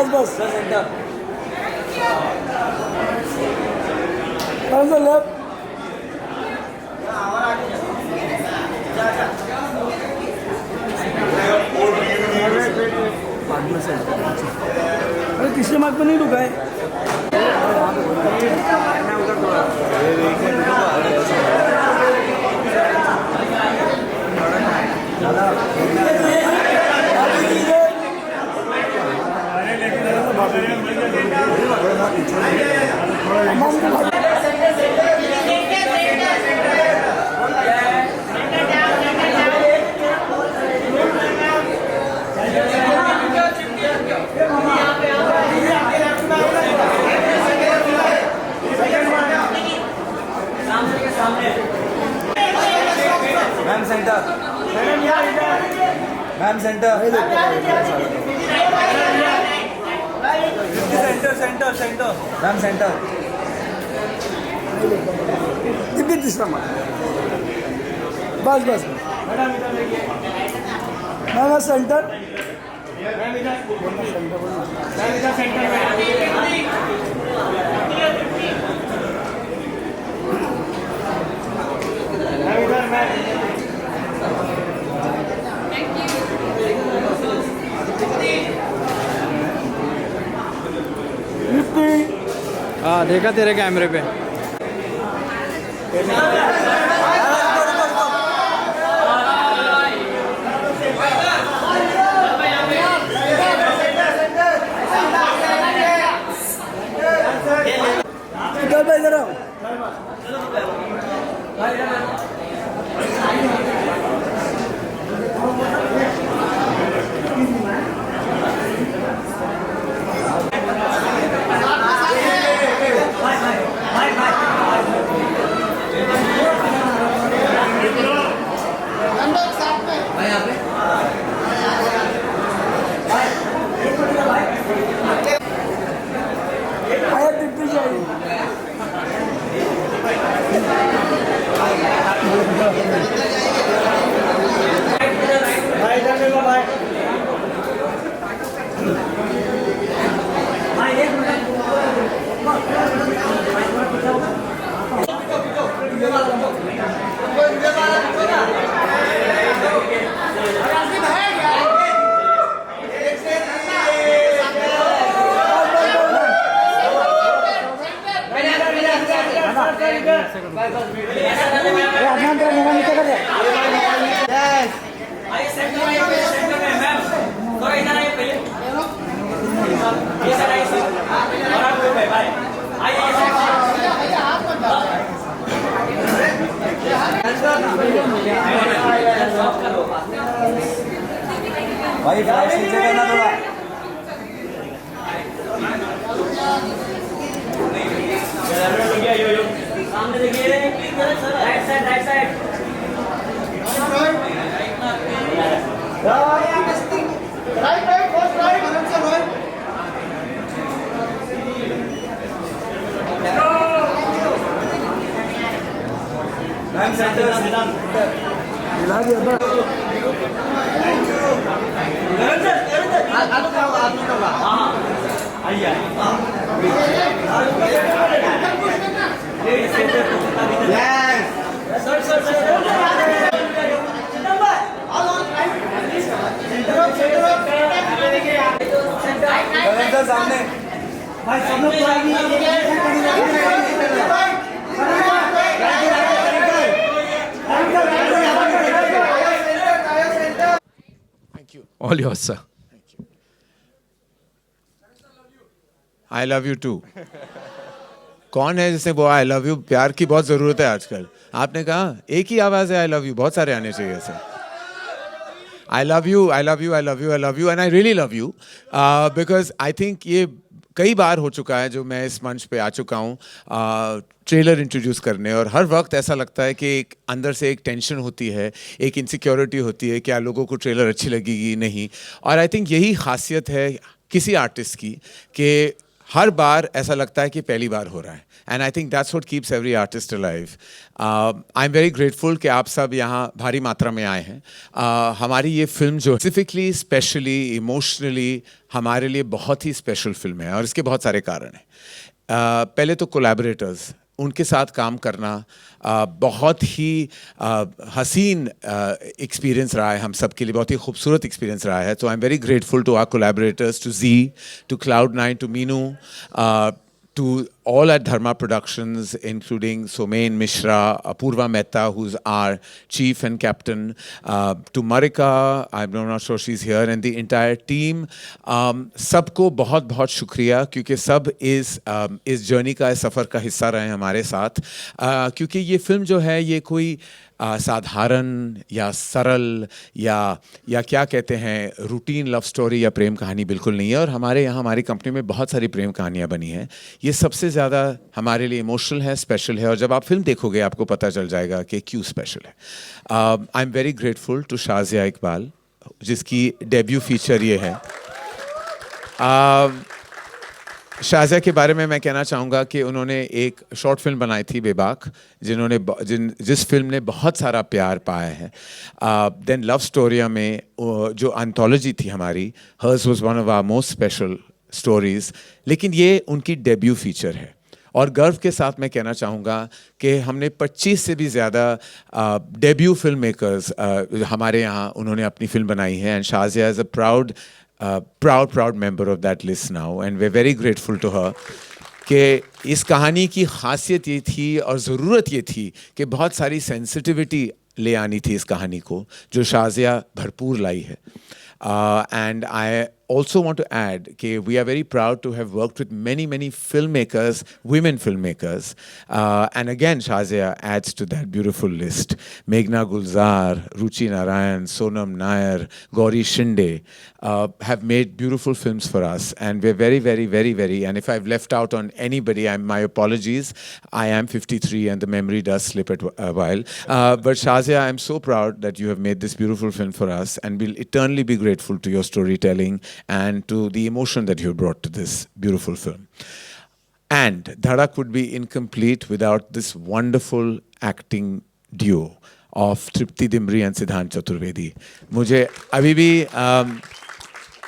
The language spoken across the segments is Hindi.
बस टर्न द लेफ्ट अरे तीसरे मार्ग पे नहीं रुका है ma'am centre ma'am centre centre centre centre ma'am centre Divya तीसरा मार्ग बस बस मैम सेंटर हाँ देखा तेरे कैमरे पे। इधर भाई इधर आओ आया दिव्य जाइए भाई फ्लैश नीचे करना थोड़ा सामने देखिए राइट साइड मैम सेंटर मिला दिया था सामने भाई सब लोग All yours, sir. I love you too. कौन है जिसने बोला आई लव यू? प्यार की बहुत ज़रूरत है आजकल। आपने कहा एक ही आवाज़ है आई लव यू, बहुत सारे आने चाहिए sir. I love you, I love you, I love you, I love you and I really love you because I think ये कई बार हो चुका है जो मैं इस मंच पे आ चुका हूँ ट्रेलर इंट्रोड्यूस करने, और हर वक्त ऐसा लगता है कि एक अंदर से एक टेंशन होती है, एक इनसिक्योरिटी होती है, क्या लोगों को ट्रेलर अच्छी लगेगी नहीं। और आई थिंक यही खासियत है किसी आर्टिस्ट की कि हर बार ऐसा लगता है कि पहली बार हो रहा है and I think that's what keeps every artist alive. I am very grateful कि आप सब यहाँ भारी मात्रा में आए हैं. हमारी ये फिल्म जो स्पेसिफिकली स्पेशली इमोशनली हमारे लिए बहुत ही स्पेशल फिल्म है और इसके बहुत सारे कारण हैं. पहले तो कोलैबोरेटर्स, उनके साथ काम करना बहुत ही हसीन एक्सपीरियंस रहा है हम सब के लिए, बहुत ही खूबसूरत एक्सपीरियंस रहा है. तो I am very grateful to our collaborators, to Zee, to Cloud9, to Meenu, to all at Dharma Productions, including Somain Mishra, Apurva Mehta, who's our chief and captain, to Marika, I'm not sure she's here, and the entire team. सबको बहुत बहुत शुक्रिया क्योंकि सब इस जर्नी का, इस सफ़र का हिस्सा रहे हैं हमारे साथ. क्योंकि ये फिल्म जो है ये कोई साधारण या सरल या क्या कहते हैं रूटीन लव स्टोरी या प्रेम कहानी बिल्कुल नहीं है. और हमारे यहाँ हमारी कंपनी में बहुत सारी प्रेम कहानियाँ बनी हैं. ये सबसे ज़्यादा हमारे लिए इमोशनल है, स्पेशल है और जब आप फिल्म देखोगे आपको पता चल जाएगा कि क्यों स्पेशल है. I am very grateful to Shazia Iqbal जिसकी डेब्यू फीचर ये है. शाज़िया के बारे में मैं कहना चाहूँगा कि उन्होंने एक शॉर्ट फिल्म बनाई थी बेबाक, जिस फिल्म ने बहुत सारा प्यार पाया है. देन लव स्टोरिया में जो एंथोलॉजी थी हमारी, hers was one of our most special stories, लेकिन ये उनकी डेब्यू फीचर है. और गर्व के साथ मैं कहना चाहूँगा कि हमने 25 से भी ज़्यादा डेब्यू फिल्म मेकर्स हमारे यहाँ उन्होंने अपनी फिल्म बनाई है. And Shazia is a proud member of that list now, and we're very grateful to her. कि इस कहानी की खासियत ये थी और ज़रूरत ये थी कि बहुत सारी सेंसिटिविटी ले आनी थी इस कहानी को, जो शाज़िया भरपूर लाई है. And I also want to add that we are very proud to have worked with many filmmakers, women filmmakers. And again, Shazia adds to that beautiful list. Meghna Gulzar, Ruchi Narayan, Sonam Nair, Gauri Shinde have made beautiful films for us. And we're very, and if I've left out on anybody, my apologies. I am 53 and the memory does slip at a while. But Shazia, I'm so proud that you have made this beautiful film for us, and we'll eternally be grateful to your storytelling and to the emotion that you brought to this beautiful film. And Dhadak would be incomplete without this wonderful acting duo of Tripti Dimri and Siddhant Chaturvedi.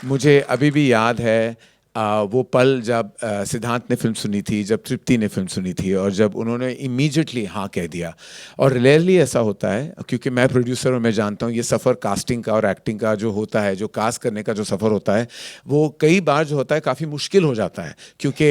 मुझे अभी भी याद है वो पल जब सिद्धांत ने फिल्म सुनी थी, जब तृप्ति ने फिल्म सुनी थी और जब उन्होंने इमीडिएटली हाँ कह दिया. और रेयरली ऐसा होता है क्योंकि मैं प्रोड्यूसर और मैं जानता हूँ ये सफ़र कास्टिंग का और एक्टिंग का जो होता है, जो कास्ट करने का जो सफ़र होता है, वो कई बार जो होता है काफ़ी मुश्किल हो जाता है क्योंकि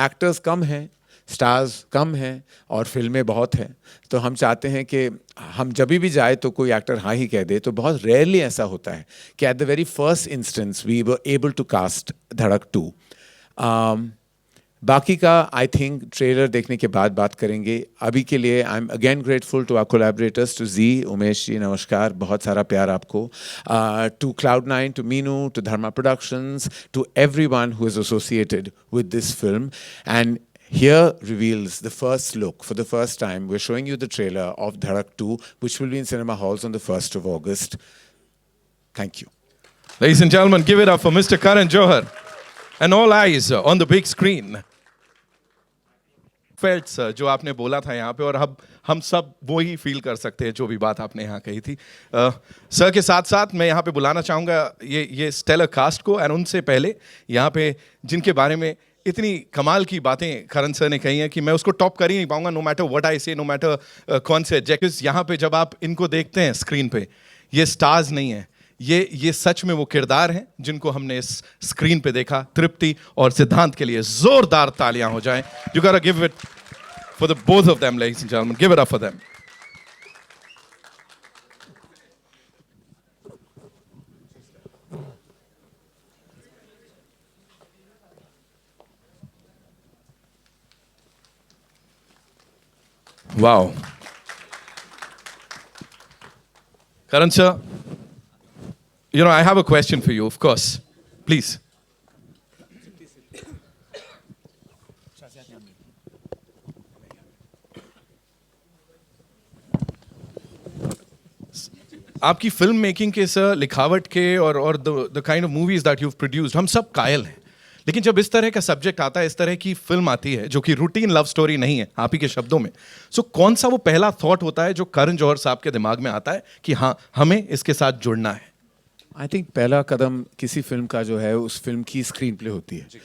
एक्टर्स कम हैं, स्टार्स कम हैं और फिल्में बहुत हैं. तो हम चाहते हैं कि हम जब भी जाए तो कोई एक्टर हाँ ही कह दे. तो बहुत रेयरली ऐसा होता है कि at the very first instance we were able to cast Dhadak 2. बाकी का आई थिंक ट्रेलर देखने के बाद बात करेंगे. अभी के लिए I am again grateful to our collaborators, to Zee, Umesh ji नमस्कार, बहुत सारा प्यार आपको, to Cloud9, to Meenu, to Dharma productions, to everyone who is associated with this film. And here reveals the first look. For the first time, we're showing you the trailer of Dhadak 2, which will be in cinema halls on the 1st of August. Thank you. Ladies and gentlemen, give it up for Mr. Karan Johar. And all eyes on the big screen. Felt, sir, जो आपने बोला था यहाँ पे, और अब हम सब वो ही फील कर सकते हैं जो भी बात आपने यहाँ कही थी. सर के साथ साथ मैं यहाँ पे बुलाना चाहूँगा ये स्टेलर कास्ट को, और उनसे पहले यहाँ पे जिनके बारे में इतनी कमाल की बातें करण सर ने कही हैं कि मैं उसको टॉप कर ही नहीं पाऊंगा, नो मैटर व्हाट आई से, नो मैटर कौन से एडजेक्टिव्स. यहाँ पे जब आप इनको देखते हैं स्क्रीन पे, ये स्टार्स नहीं हैं, ये सच में वो किरदार हैं जिनको हमने इस स्क्रीन पे देखा. तृप्ति और सिद्धांत के लिए जोरदार तालियां हो जाएं. You got to give it for the both of them, ladies and gentleman, give it up for them. Wow. Karan sir, I have a question for you, of course. Please. आपकी फिल्म मेकिंग के सर, लिखावट के और the kind of movies that you have produced, हम सब कायल हैं. लेकिन जब इस तरह का सब्जेक्ट आता है, इस तरह की फिल्म आती है जो कि रूटीन लव स्टोरी नहीं है, आप ही के शब्दों में, सो कौन सा वो पहला थॉट होता है जो करण जौहर साहब के दिमाग में आता है कि हाँ, हमें इसके साथ जुड़ना है? आई थिंक पहला कदम किसी फिल्म का जो है, उस फिल्म की स्क्रीन प्ले होती है,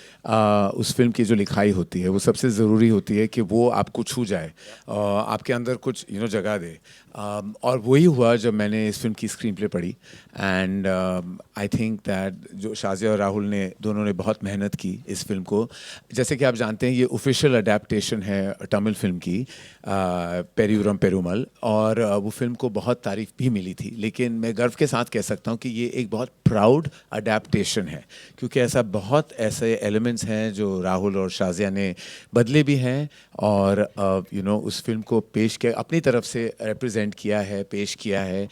उस फिल्म की जो लिखाई होती है, वो सबसे ज़रूरी होती है कि वो आपको छू जाए, आपके अंदर कुछ जगह दे। और वही हुआ जब मैंने इस फिल्म की स्क्रीन प्ले पढ़ी। एंड आई थिंक दैट जो शाज़िया और राहुल ने दोनों ने बहुत मेहनत की इस फिल्म को। जैसे कि आप जानते हैं, ये ऑफिशियल अडेप्टेशन है तमिल फिल्म की, पेरियूरम पेरुमल, और वो फिल्म को बहुत तारीफ भी मिली थी। लेकिन मैं गर्व के साथ कह सकता हूँ कि ये एक बहुत प्राउड अडेप्टेशन है, क्योंकि बहुत ऐसे एलिमेंट्स हैं जो राहुल और शाज़िया ने बदले भी हैं, और उस फिल्म को पेश किया, अपनी तरफ से रिप्रेजेंट किया है, पेश किया है।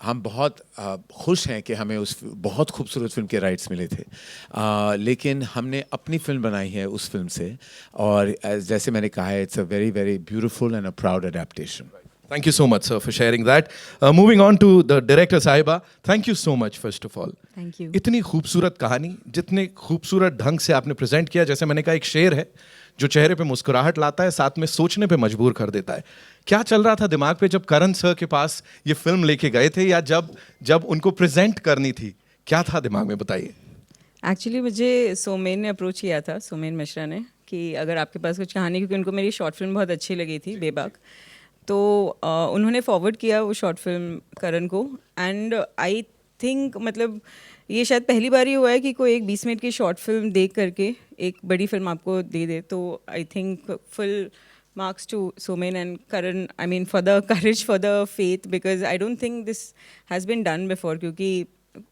हम बहुत खुश हैं कि हमें उस बहुत खूबसूरत फिल्म के राइट्स मिले थे, लेकिन हमने अपनी फिल्म बनाई है उस फिल्म से, और जैसे मैंने कहा है, it's a very very beautiful and a proud adaptation. Thank you so much, sir, for sharing that. Moving on to the director साहिबा, thank you so much first of all. Thank you. इतनी खूबसूरत कहानी, जितने खूबसूरत ढंग से आपने प्रेजेंट किया, जैसे मैंने कहा, एक शेर है जो चेहरे पे मुस्कुराहट लाता है, साथ में सोचने पे मजबूर कर देता है। क्या चल रहा था दिमाग पे जब करण सर के पास ये फिल्म लेके गए थे, या जब उनको प्रेजेंट करनी थी, क्या था दिमाग में, बताइए। एक्चुअली मुझे सोमेन ने अप्रोच किया था, सोमेन मिश्रा ने, कि अगर आपके पास कुछ कहानी, क्योंकि उनको मेरी शॉर्ट फिल्म बहुत अच्छी लगी थी, बेबाक, तो उन्होंने फॉरवर्ड किया वो शॉर्ट फिल्म करण को। एंड आई थिंक मतलब ये शायद पहली बार ही हुआ है कि कोई एक 20 मिनट की शॉर्ट फिल्म देख करके एक बड़ी फिल्म आपको दे दे। तो I think full marks to Somen and Karan, I mean for the courage, for the faith, because I don't think this has been done before, क्योंकि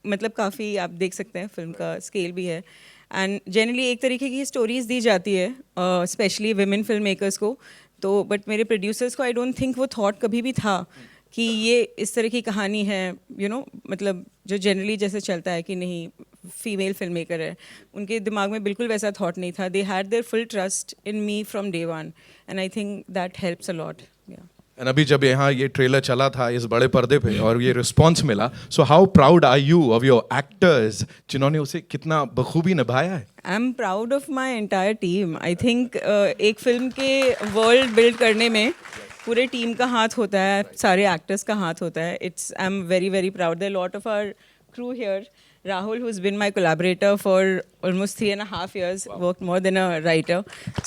मतलब काफ़ी आप देख सकते हैं फिल्म का स्केल भी है, एंड जनरली एक तरीके की स्टोरीज़ दी जाती है स्पेशली विमेन फिल्म मेकर्स को, तो बट मेरे प्रोड्यूसर्स को आई डोंट थिंक वो थॉट कभी भी था कि ये इस तरह की कहानी है, मतलब जो जनरली जैसे चलता है कि नहीं फीमेल फिल्म मेकर है, उनके दिमाग में बिल्कुल वैसा थॉट नहीं था। They had there full trust in me from day one, and I think that helps a lot. And अभी जब यहाँ ये ट्रेलर चला था इस बड़े पर्दे पे और ये रिस्पॉन्स मिला, so how proud are you of your actors जिन्होंने उसे कितना बखूबी निभाया है? I am proud of my entire team. I think एक फिल्म के वर्ल्ड बिल्ड करने में पूरे टीम का हाथ होता है, सारे एक्टर्स का हाथ होता है। I am very very proud. There lot of our crew here. Rahul, who's been my collaborator for almost 3.5 years, worked more than a writer.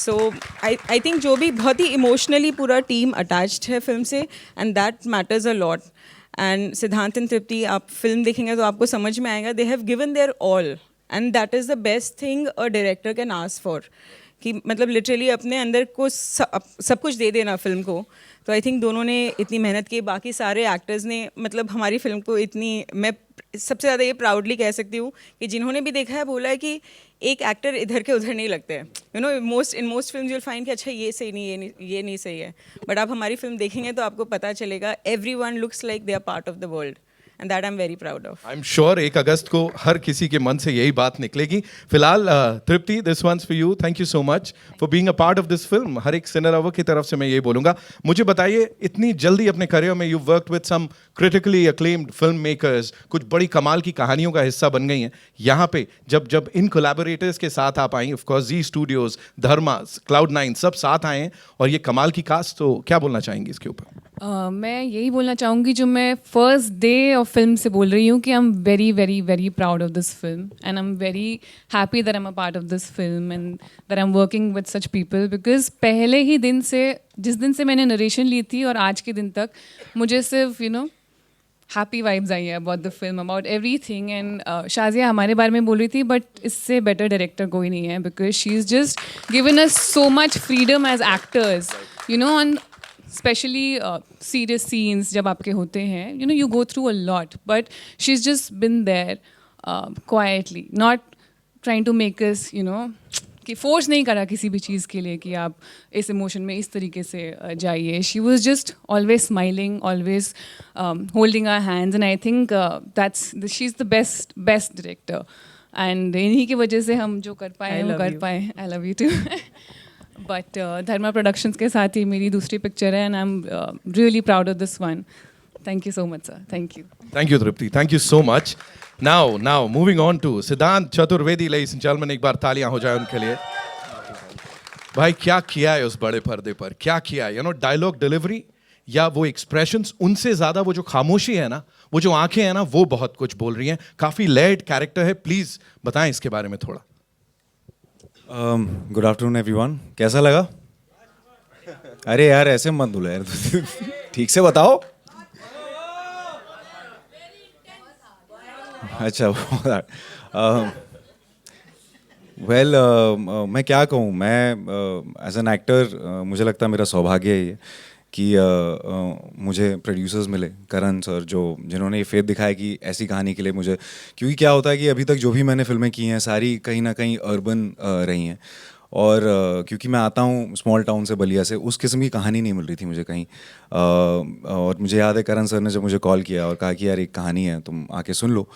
So I think जो भी बहुत ही emotionally पूरा team attached है फिल्म से, and that matters a lot. And सिद्धांत and तृप्ति, आप फिल्म देखेंगे तो आपको समझ में आएगा, they have given their all, and that is the best thing a director can ask for. कि मतलब लिटरली अपने अंदर को सब कुछ दे देना फिल्म को। तो आई थिंक दोनों ने इतनी मेहनत की, बाकी सारे एक्टर्स ने मतलब हमारी फिल्म को इतनी, मैं सबसे ज़्यादा ये प्राउडली कह सकती हूँ कि जिन्होंने भी देखा है बोला है कि एक एक्टर इधर के उधर नहीं लगते हैं। In most film you'll find कि अच्छा ये सही नहीं, ये नहीं सही है, बट आप हमारी फिल्म देखेंगे तो आपको पता चलेगा everyone looks like they are part of the world, and that I'm very proud of. I'm sure 1 अगस्त को हर किसी के मन से यही बात निकलेगी। फिलहाल तृप्ति, this one's for you. Thank you so much for being a part of this film. हर एक सिनेरवर की तरफ से मैं ये बोलूँगा। मुझे बताइए, इतनी जल्दी अपने करियर में you've worked with some critically acclaimed filmmakers, कुछ बड़ी कमाल की कहानियों का हिस्सा बन गई हैं। यहाँ पे जब इन कोलैबोरेटर्स के साथ आप आई, of course Zee studios, Dharma, Cloud9 सब साथ आए हैं, और ये कमाल की कास्ट, तो क्या बोलना चाहेंगे इसके ऊपर? मैं यही बोलना चाहूँगी, जो मैं फर्स्ट डे ऑफ फिल्म से बोल रही हूँ, कि आई am very very very proud of this film, and I am very happy that I am a part of this film, and that I am working with such people, because पहले ही दिन से, जिस दिन से मैंने नरेशन ली थी और आज के दिन तक, मुझे सिर्फ हैप्पी वाइब्स आई है about the film, about every thing. And Shazia हमारे बारे में बोल रही थी, बट इससे बेटर डायरेक्टर कोई नहीं है, because she is just given us so much freedom as actors, on especially serious scenes जब आपके होते हैं, you go through a lot, but she's just been there quietly, not trying to make us, कि force नहीं करा किसी भी चीज़ के लिए कि आप इस emotion में इस तरीके से जाइए। She was just always smiling, always holding our hands, and I think she's the best director, and इन्हीं की वजह से हम जो कर पाए वो कर पाए। I love you too. But Dharma productions के साथ ही मेरी दूसरी पिक्चर है, and I am really proud of this one. Thank you so much sir, thank you. Thank you Tripti, thank you so much. Now, moving on to Siddhant Chaturvedi, ladies and gentlemen, एक बार तालियां हो जाए उनके लिए. भाई क्या किया है उस बड़े पर्दे पर, क्या किया है, डायलॉग डिलीवरी या वो एक्सप्रेशंस, उनसे ज्यादा वो जो खामोशी है ना, वो जो आंखें हैं ना, वो बहुत कुछ बोल रही हैं. काफी लेयर्ड कैरेक्टर है. प्लीज बताएं इसके बारे में थोड़ा. Good afternoon everyone. कैसा लगा? अरे यार ऐसे मत बोलो यार. ठीक से बताओ. अच्छा. वेल मैं क्या कहूँ, मैं एज एन एक्टर मुझे लगता है मेरा सौभाग्य है ये कि मुझे प्रोड्यूसर्स मिले, करण सर, जिन्होंने ये फेथ दिखाया कि ऐसी कहानी के लिए मुझे, क्योंकि क्या होता है कि अभी तक जो भी मैंने फिल्में की हैं सारी कहीं ना कहीं अर्बन रही हैं, और क्योंकि मैं आता हूँ स्मॉल टाउन से, बलिया से, उस किस्म की कहानी नहीं मिल रही थी मुझे कहीं. और मुझे याद है करण सर ने जब मुझे कॉल किया और कहा कि यार एक कहानी है, तुम आके सुन लो.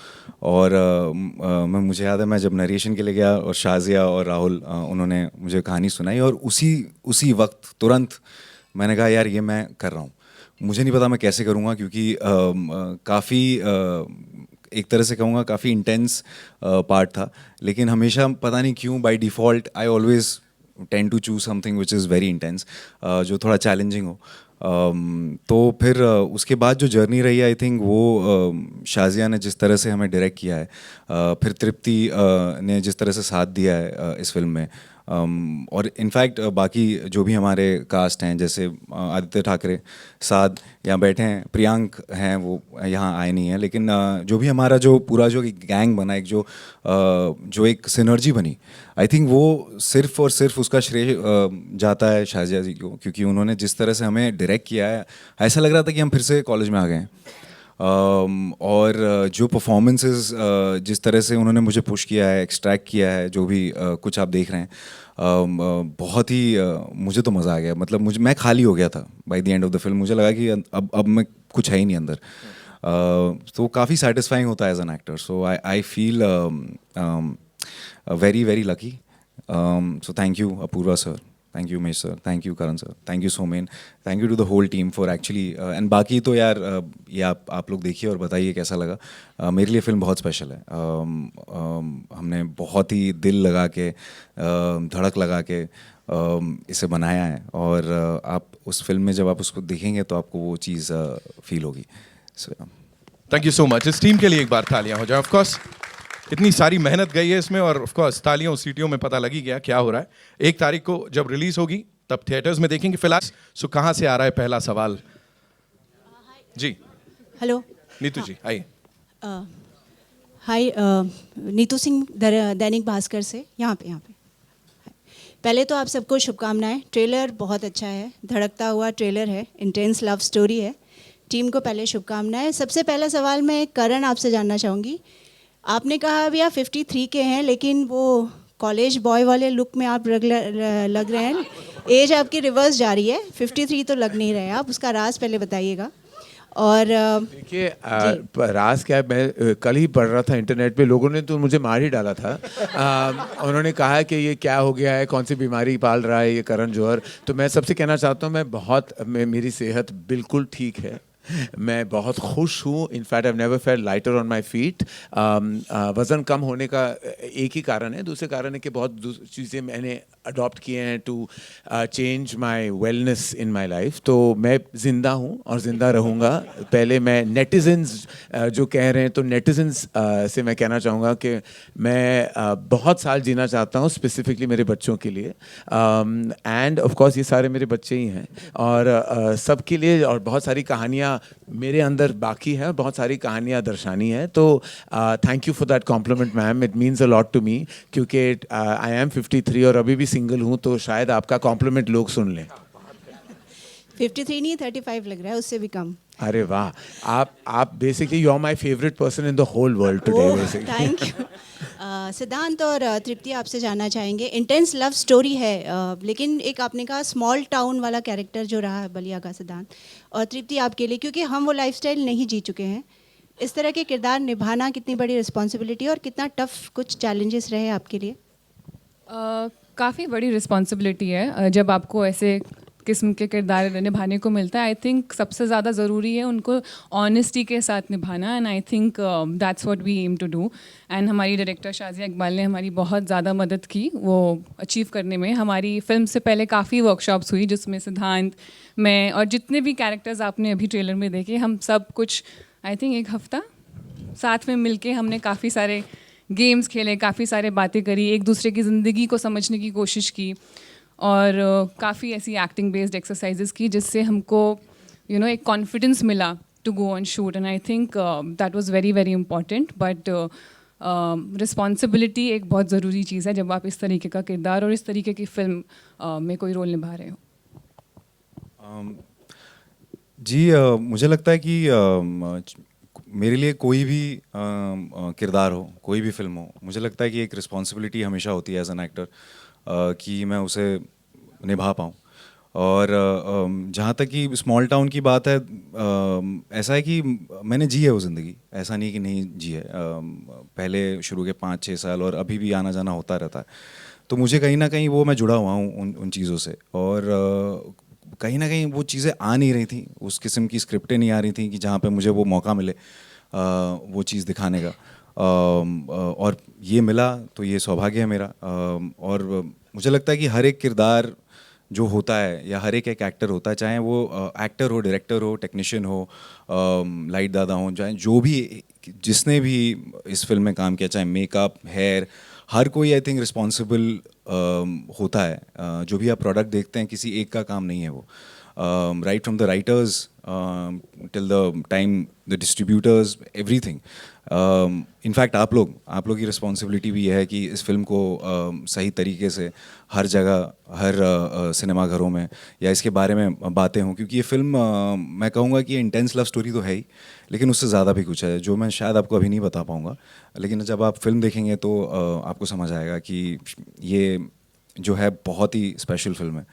और मुझे याद है मैं जब नरेशन के लिए गया और शाजिया और राहुल उन्होंने मुझे कहानी सुनाई, और उसी वक्त तुरंत मैंने कहा यार ये मैं कर रहा हूँ. मुझे नहीं पता मैं कैसे करूँगा, क्योंकि काफ़ी एक तरह से कहूँगा काफ़ी इंटेंस पार्ट था, लेकिन हमेशा पता नहीं क्यों by default I always tend to choose something which is very intense, जो थोड़ा चैलेंजिंग हो. तो फिर उसके बाद जो जर्नी रही आई थिंक वो शाजिया ने जिस तरह से हमें डायरेक्ट किया है, फिर तृप्ति ने जिस तरह से साथ दिया है इस फिल्म में, और इनफैक्ट बाकी जो भी हमारे कास्ट हैं, जैसे आदित्य ठाकरे साथ यहाँ बैठे हैं, प्रियांक हैं, वो यहाँ आए नहीं हैं, लेकिन जो भी हमारा जो पूरा जो गैंग बना, एक जो एक सिनर्जी बनी, आई थिंक वो सिर्फ और सिर्फ उसका श्रेय जाता है शाजिया जी को, क्योंकि उन्होंने जिस तरह से हमें डायरेक्ट किया है, ऐसा लग रहा था कि हम फिर से कॉलेज में आ गए हैं. और जो परफॉर्मेंसेस जिस तरह से उन्होंने मुझे पुश किया है, एक्सट्रैक्ट किया है, जो भी कुछ आप देख रहे हैं, बहुत ही मुझे तो मज़ा आ गया. मतलब मैं खाली हो गया था by the end of the film. मुझे लगा कि अब मैं कुछ है ही नहीं अंदर. तो काफ़ी सेटिस्फाइंग होता है as an actor. So I feel very very lucky. So thank you Apoorva sir, thank you Umesh sir, thank you Karan sir, thank you Somen, thank you to the whole team for actually. And बाकी तो यार ये आप लोग देखिए और बताइए कैसा लगा. मेरे लिए फ़िल्म बहुत स्पेशल है. हमने बहुत ही दिल लगा के, धड़क लगा के इसे बनाया है, और आप उस फिल्म में जब आप उसको देखेंगे तो आपको वो चीज़ फील होगी. Thank you so much. इस टीम के लिए एक बार तालियां हो जाए. ऑफ कोर्स इतनी सारी मेहनत गई है इसमें, और ऑफ कोर्स तालियों सीटियों में पता लगी गया क्या हो रहा है. 1 तारीख को जब रिलीज होगी तब थिएटर्स में देखेंगे. फिलहाल सो कहाँ से आ रहा है पहला सवाल? जी हेलो नीतू जी आइए. हाय, नीतू सिंह दैनिक भास्कर से, यहाँ पे. पहले तो आप सबको शुभकामनाएं. ट्रेलर बहुत अच्छा है, धड़कता हुआ ट्रेलर है, इंटेंस लव स्टोरी है. टीम को पहले शुभकामनाएं. सबसे पहला सवाल मैं करण आपसे जानना चाहूँगी. आपने कहा अभी आप 53 के हैं, लेकिन वो कॉलेज बॉय वाले लुक में आप लग रहे हैं. एज आपकी रिवर्स जा रही है, 53 तो लग नहीं रहे आप. उसका राज पहले बताइएगा. और देखिए राज क्या है, मैं कल ही पढ़ रहा था इंटरनेट पे, लोगों ने तो मुझे मार ही डाला था. उन्होंने कहा कि ये क्या हो गया है, कौन सी बीमारी पाल रहा है ये करण जौहर. तो मैं सबसे कहना चाहता हूँ मेरी सेहत बिल्कुल ठीक है, मैं बहुत खुश हूँ. In fact I never felt lighter on my feet. वज़न कम होने का एक ही कारण है, दूसरे कारण है कि बहुत चीज़ें मैंने अडॉप्ट किए हैं to change my wellness in my life. तो मैं ज़िंदा हूँ और ज़िंदा रहूँगा. पहले मैं नेटिजन्स जो कह रहे हैं, तो नेटिजन्स से मैं कहना चाहूँगा कि मैं बहुत साल जीना चाहता हूँ, स्पेसिफिकली मेरे बच्चों के लिए. एंड ऑफ कोर्स ये सारे मेरे बच्चे ही हैं, और सबके लिए, और बहुत सारी कहानियाँ मेरे अंदर बाकी है, बहुत सारी कहानियाँ दर्शानी है. तो thank you for that compliment ma'am, it means a lot to me, क्योंकि आई एम 53 और अभी भी सिंगल हूँ, तो शायद आपका कॉम्प्लीमेंट लोग सुन लें. 53 नहीं 35 लग रहा है, उससे भी कम. अरे वाह, आप basically you are my favourite person in the whole world today basically. Thank you. Siddhant और तृप्ति आपसे जानना चाहेंगे. इंटेंस लव स्टोरी है, लेकिन एक आपने कहा स्मॉल टाउन वाला कैरेक्टर जो रहा है बलिया का, सिद्धांत और तृप्ति आपके लिए, क्योंकि हम वो लाइफस्टाइल नहीं जी चुके हैं, इस तरह के किरदार निभाना कितनी बड़ी रिस्पॉन्सिबिलिटी और कितना टफ कुछ चैलेंजेस रहे आपके लिए? काफ़ी बड़ी रिस्पॉन्सिबिलिटी है जब आपको ऐसे किस्म के किरदार निभाने को मिलता है, आई थिंक सबसे ज़्यादा ज़रूरी है उनको ऑनेस्टी के साथ निभाना, and I think that's what we aim to do. And हमारी डायरेक्टर शाजिया इकबाल ने हमारी बहुत ज़्यादा मदद की वो अचीव करने में. हमारी फिल्म से पहले काफ़ी वर्कशॉप्स हुई जिसमें सिद्धांत, मैं और जितने भी कैरेक्टर्स आपने अभी ट्रेलर में देखे, हम सब कुछ आई थिंक एक हफ़्ता साथ में मिलके हमने काफ़ी सारे गेम्स खेले, काफ़ी सारे बातें करी, एक दूसरे की ज़िंदगी को समझने की कोशिश की, और काफ़ी ऐसी एक्टिंग बेस्ड एक्सरसाइजेस की जिससे हमको एक कॉन्फिडेंस मिला to go on shoot. And I think that was very very important. But responsibility एक बहुत ज़रूरी चीज़ है जब आप इस तरीके का किरदार और इस तरीके की फिल्म में कोई रोल निभा रहे हो. जी मुझे लगता है कि मेरे लिए कोई भी किरदार हो, कोई भी फिल्म हो, मुझे लगता है कि एक रिस्पॉन्सिबिलिटी हमेशा होती है एज एन एक्टर कि मैं उसे निभा पाऊँ. और जहाँ तक कि स्मॉल टाउन की बात है, ऐसा है कि मैंने जी है वो ज़िंदगी, ऐसा नहीं कि नहीं जी है. पहले शुरू के 5-6 साल और अभी भी आना जाना होता रहता है, तो मुझे कहीं ना कहीं वो मैं जुड़ा हुआ हूँ उन चीज़ों से. और कहीं ना कहीं वो चीज़ें आ नहीं रही थी, उस किस्म की स्क्रिप्टें नहीं आ रही थी कि जहाँ पे मुझे वो मौका मिले वो चीज़ दिखाने का. और ये मिला तो ये सौभाग्य है मेरा. और मुझे लगता है कि हर एक किरदार जो होता है या हर एक एक्टर होता है, चाहे वो एक्टर हो, डायरेक्टर हो, टेक्नीशियन हो, लाइट दादा हो, चाहे जो भी जिसने भी इस फिल्म में काम किया, चाहे मेकअप, हेयर, हर कोई आई थिंक रिस्पॉन्सिबल होता है. जो भी आप प्रोडक्ट देखते हैं किसी एक का काम नहीं है वो. Right from the writers till the time the distributors, everything. In fact आप लोग की रिस्पॉन्सिबिलिटी भी है कि इस फिल्म को सही तरीके से हर जगह, हर सिनेमा घरों में या इसके बारे में बातें हों, क्योंकि ये फिल्म मैं कहूँगा कि इंटेंस लव स्टोरी तो है ही, लेकिन उससे ज़्यादा भी कुछ है जो मैं शायद आपको अभी नहीं बता पाऊँगा. लेकिन जब आप फिल्म देखेंगे तो आपको समझ आएगा कि ये जो है बहुत ही स्पेशल फिल्म है.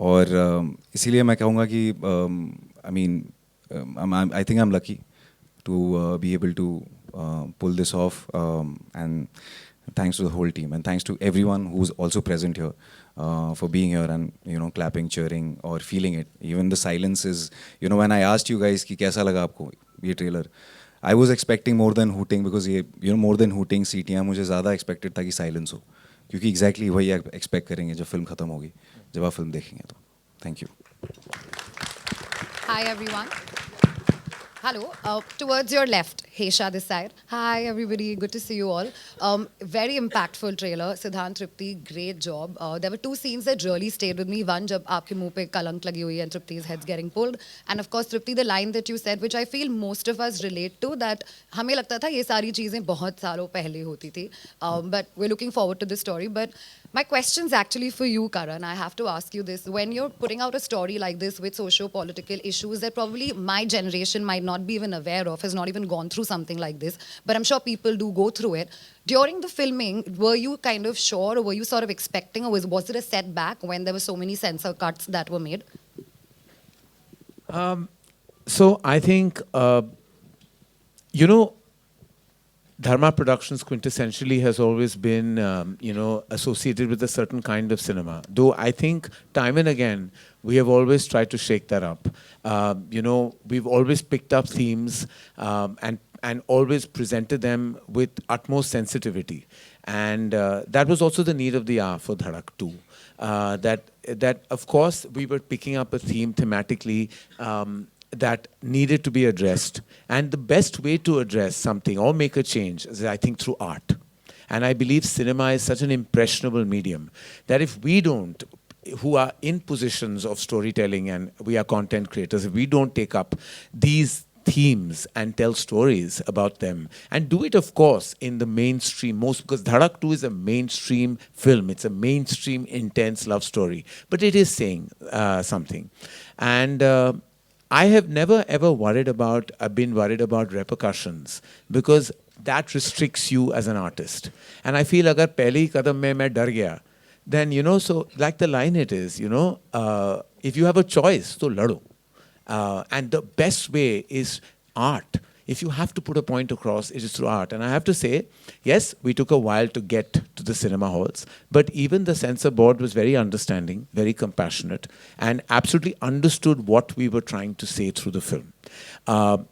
और इसीलिए मैं कहूँगा कि I mean I think I am lucky to be able to pull this off, and thanks to the whole team and thanks to everyone who's also present here for being here and clapping, cheering or feeling it. Even the silence is, when I asked you guys कि कैसा लगा आपको ये trailer, I was expecting more than hooting, because ये more than hooting सीटियाँ मुझे ज़्यादा expected था कि silence हो, क्योंकि exactly वही expect करेंगे जब फिल्म ख़त्म होगी, जब आप फिल्म देखेंगे तो. Thank you. Hi everyone. Hello, towards your left, Hesha this side. Hi everybody, good to see you all. Very impactful trailer, Siddhant, Tripti, great job. There were two scenes that really stayed with me. One, jab aapke muh pe kalank lagi hui and Tripti's head's getting pulled. And of course, Tripti, the line that you said, which I feel most of us relate to, that hame lagta tha ye sari cheezein bahut saalon pehle hoti thi. But we're looking forward to this story. But my question's actually for you, Karan. I have to ask you this. When you're putting out a story like this with socio-political issues that probably my generation might not be even aware of, has not even gone through something like this, but I'm sure people do go through it. During the filming, were you kind of sure, or were you sort of expecting, or was it a setback when there were so many censor cuts that were made? So I think, Dharma Productions quintessentially has always been, associated with a certain kind of cinema. Though I think time and again, we have always tried to shake that up. We've always picked up themes and always presented them with utmost sensitivity. And that was also the need of the hour for Dhadak 2. That of course, we were picking up a theme thematically, that needed to be addressed. And the best way to address something or make a change is, I think, through art. And I believe cinema is such an impressionable medium that if we don't, who are in positions of storytelling and we are content creators, if we don't take up these themes and tell stories about them and do it, of course, in the mainstream because Dhadak 2 is a mainstream film. It's a mainstream intense love story, but it is saying something. And I have never ever been worried about repercussions, because that restricts you as an artist. And I feel agar pehle hi kadam mein main dar gaya, then so like the line it is, if you have a choice, so lado. And the best way is art. if you have to put a point across, it is through art. And I have to say, yes, we took a while to get to the cinema halls, but even the censor board was very understanding, very compassionate, and absolutely understood what we were trying to say through the film.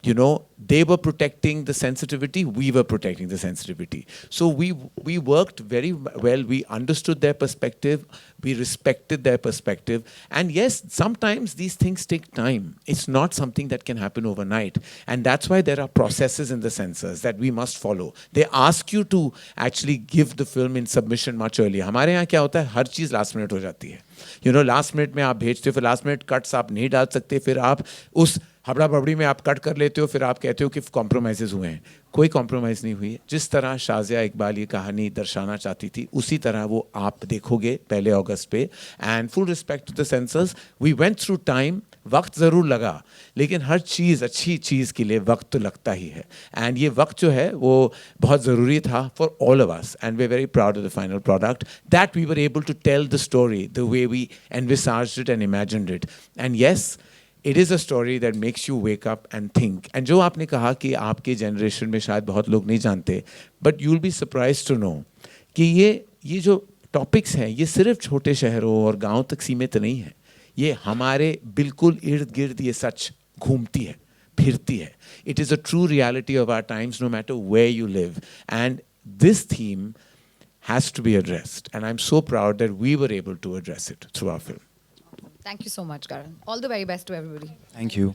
You know, they were protecting the sensitivity, we were protecting the sensitivity. So we worked very well, we understood their perspective, we respected their perspective. And yes, sometimes these things take time. It's not something that can happen overnight. And that's why there are processes in the censors that we must follow. They ask you to actually give the film in submission much earlier. हमारे यहाँ क्या होता है, हर चीज़ last minute हो जाती है. You know, last minute में आप भेजते हो, फिर last minute cuts आप नहीं डाल सकते, फिर आप उस हबड़ा बबड़ी में आप कट कर लेते हो, फिर आप कहते हो कि कॉम्प्रोमाइज़ हुए हैं. कोई कॉम्प्रोमाइज़ नहीं हुई है. जिस तरह शाज़िया इकबाल ये कहानी दर्शाना चाहती थी, उसी तरह वो आप देखोगे 1 अगस्त पे. And full respect to the censors, we went through time. वक्त ज़रूर लगा, लेकिन हर चीज़, अच्छी चीज़ के लिए वक्त तो लगता ही है. एंड ये वक्त जो है वो बहुत ज़रूरी था for all of us. And we are very proud of the final product that we were able to tell the story the way we envisaged it and imagined it. And yes, it is a story that makes you wake up and think. And जो आपने कहा कि आपके जनरेशन में शायद बहुत लोग नहीं जानते, but you'll be surprised to know कि ये जो टॉपिक्स हैं, ये सिर्फ छोटे शहरों और गांव तक सीमित नहीं है. ये हमारे बिल्कुल इर्द गिर्द ये सच घूमती है, फिरती है. It is a true reality of our times, no matter where you live. And this theme has to be addressed. And I'm so proud that we were able to address it through our film. Thank you so much, Karan. All the very best to everybody. Thank you.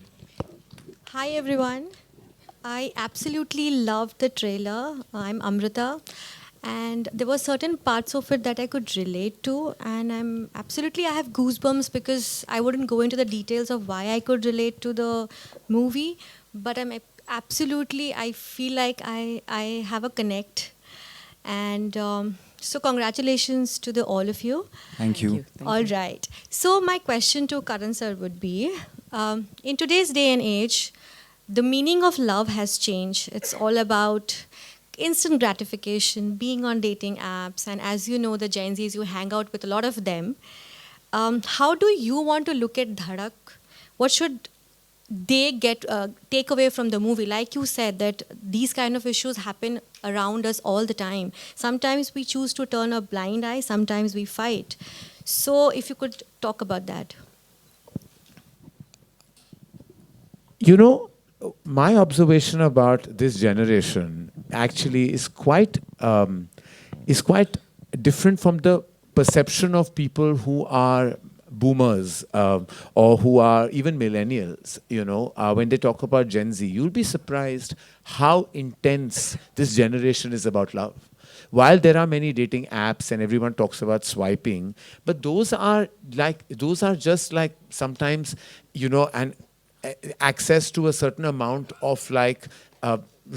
Hi everyone. I absolutely loved the trailer. I'm Amrita, and there were certain parts of it that I could relate to, and I have goosebumps because I wouldn't go into the details of why I could relate to the movie, but I feel like I have a connect, and so congratulations to all of you. Thank you. All right. So my question to Karan sir would be, in today's day and age, the meaning of love has changed. It's all about instant gratification, being on dating apps, and as you know, the Gen Zs, you hang out with a lot of them. How do you want to look at Dhadak? What should they take away from the movie? Like you said, that these kind of issues happen around us all the time. Sometimes we choose to turn a blind eye, sometimes we fight. So if you could talk about that. You know, my observation about this generation actually is quite different from the perception of people who are boomers or who are even millennials. You know, when they talk about Gen Z, you'll be surprised how intense this generation is about love. While there are many dating apps and everyone talks about swiping, but those are just like sometimes, you know, an access to a certain amount of like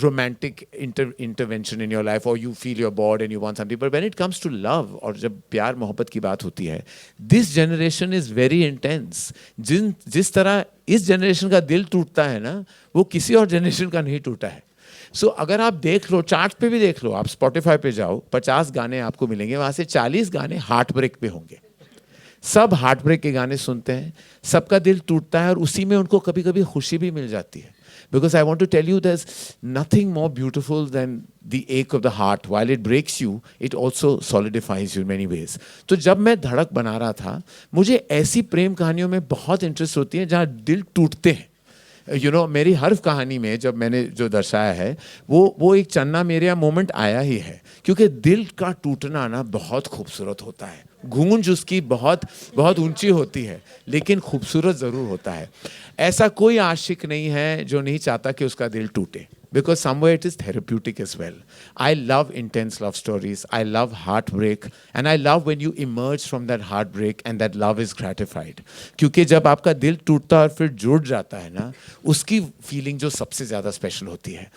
romantic intervention in your life, or you feel you're bored and you want something. But when it comes to love, और जब प्यार मोहब्बत की बात होती है, this generation is very intense. जिस तरह इस generation का दिल टूटता है ना, वो किसी और generation का नहीं टूटा है. So अगर आप देख लो, चार्ट पे भी देख लो, आप Spotify पे जाओ, 50 गाने आपको मिलेंगे, वहाँ से 40 गाने हार्ट ब्रेक पे होंगे. सब हार्ट ब्रेक के गाने सुनते हैं, सबका दिल टूटता है, और उसी में उनको कभी कभी खुशी भी मिल जाती है. Because I want to tell you, there's nothing more beautiful than the ache of the heart. While it breaks you, it also solidifies you in many ways. तो जब मैं धड़क बना रहा था, मुझे ऐसी प्रेम कहानियों में बहुत इंटरेस्ट होती है जहाँ दिल टूटते हैं. You know, मेरी हर कहानी में जब मैंने जो दर्शाया है, वो एक चन्ना मेरे मोमेंट आया ही है, क्योंकि दिल का टूटना ना बहुत खूबसूरत होता है. गूंज उसकी बहुत बहुत ऊंची होती है, लेकिन खूबसूरत ज़रूर होता है. ऐसा कोई आशिक नहीं है जो नहीं चाहता कि उसका दिल टूटे, because somewhere it is therapeutic as well. I love intense love stories. I love heartbreak, and I love when you emerge from that heartbreak and that love is gratified. क्योंकि जब आपका दिल टूटता और फिर जुड़ जाता है ना, उसकी फीलिंग जो सबसे ज़्यादा स्पेशल होती है.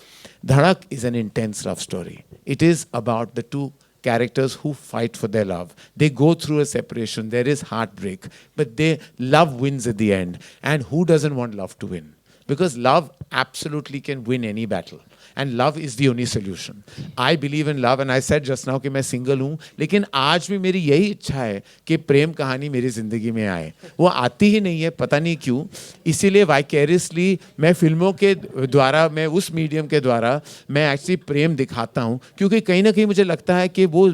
धड़क is an intense love story. It is about the two characters who fight for their love. They go through a separation. There is heartbreak, but love wins at the end. And who doesn't want love to win? because love absolutely can win any battle. And love is the only solution. I believe in love, and I said just now कि मैं single हूँ, लेकिन आज भी मेरी यही इच्छा है कि प्रेम कहानी मेरी ज़िंदगी में आए. वो आती ही नहीं है, पता नहीं क्यों. इसीलिए वाइकेरियसली मैं फिल्मों के द्वारा, मैं उस मीडियम के द्वारा मैं एक्चुअली प्रेम दिखाता हूँ, क्योंकि कहीं ना कहीं मुझे लगता है कि वो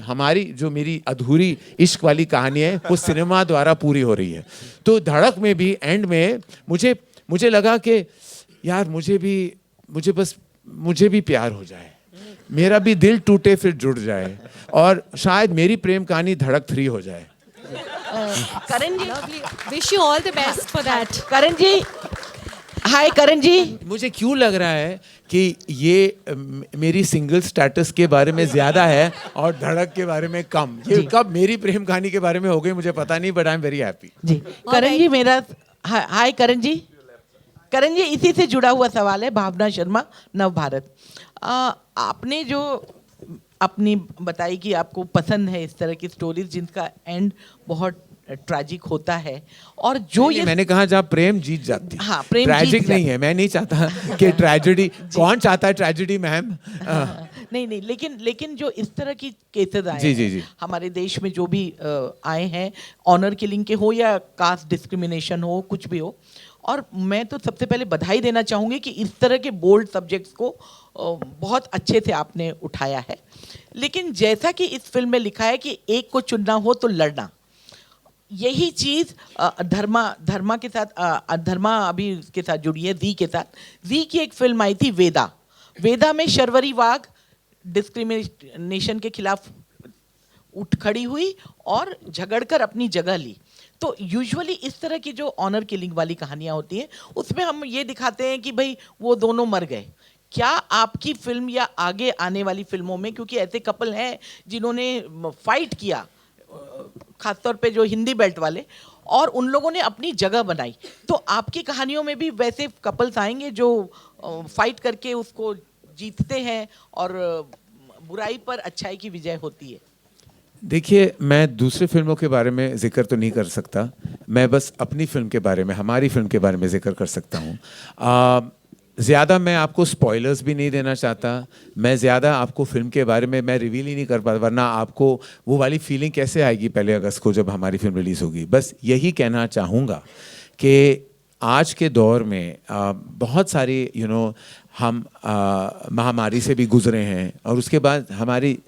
हमारी जो मेरी अधूरी इश्क वाली कहानी है वो सिनेमा द्वारा पूरी हो रही है. तो धड़क में भी एंड में मुझे लगा कि यार मुझे भी प्यार हो जाए, मेरा भी दिल टूटे फिर जुड़ जाए, और शायद मेरी प्रेम कहानी धड़क 3 हो जाए. करण जी, Wish you all the best for that. करण जी, हाय करण जी. मुझे क्यों लग रहा है कि ये मेरी सिंगल स्टेटस के बारे में ज्यादा है और धड़क के बारे में कम. ये कब मेरी प्रेम कहानी के बारे में हो गई मुझे पता नहीं, but I am very happy. जी करण जी, मेरा हाय करण जी. करण जी, इसी से जुड़ा हुआ सवाल है. भावना शर्मा, नव भारत. आपने जो अपनी बताई कि आपको पसंद है इस तरह की स्टोरीज जिनका एंड बहुत ट्रैजिक होता है, और जो ये मैंने कहा जहाँ प्रेम जीत जाती है. हाँ, प्रेम ट्रैजिक नहीं है. मैं नहीं चाहता कि ट्रेजेडी. कौन चाहता है ट्रेजेडी मैम? नहीं, लेकिन जो इस तरह की केसेस आए जी. हमारे देश में, जो भी आए हैं, ऑनर किलिंग के हो या कास्ट डिस्क्रिमिनेशन हो, कुछ भी हो, और मैं तो सबसे पहले बधाई देना चाहूँगी कि इस तरह के बोल्ड सब्जेक्ट्स को बहुत अच्छे से आपने उठाया है. लेकिन जैसा कि इस फिल्म में लिखा है कि एक को चुनना हो तो लड़ना, यही चीज़ धर्मा के साथ, धर्मा अभी के साथ जुड़ी है, जी के साथ. जी की एक फिल्म आई थी वेदा में शर्वरी वाघ डिस्क्रिमिनेशन के खिलाफ उठ खड़ी हुई और झगड़कर अपनी जगह ली. तो यूजुअली इस तरह की जो ऑनर किलिंग वाली कहानियां होती हैं उसमें हम ये दिखाते हैं कि भाई वो दोनों मर गए. क्या आपकी फिल्म या आगे आने वाली फिल्मों में, क्योंकि ऐसे कपल हैं जिन्होंने फाइट किया, खासतौर पे जो हिंदी बेल्ट वाले, और उन लोगों ने अपनी जगह बनाई, तो आपकी कहानियों में भी वैसे कपल्स आएंगे जो फाइट करके उसको जीतते हैं और बुराई पर अच्छाई की विजय होती है? देखिए, मैं दूसरे फिल्मों के बारे में जिक्र तो नहीं कर सकता. मैं बस अपनी फिल्म के बारे में, हमारी फिल्म के बारे में जिक्र कर सकता हूँ. ज़्यादा मैं आपको स्पॉयलर्स भी नहीं देना चाहता. मैं ज़्यादा आपको फिल्म के बारे में मैं रिवील ही नहीं कर पाता, वरना आपको वो वाली फीलिंग कैसे आएगी 1 अगस्त को जब हमारी फिल्म रिलीज़ होगी. बस यही कहना चाहूँगा कि आज के दौर में बहुत सारी हम महामारी से भी गुजरे हैं, और उसके बाद हमारी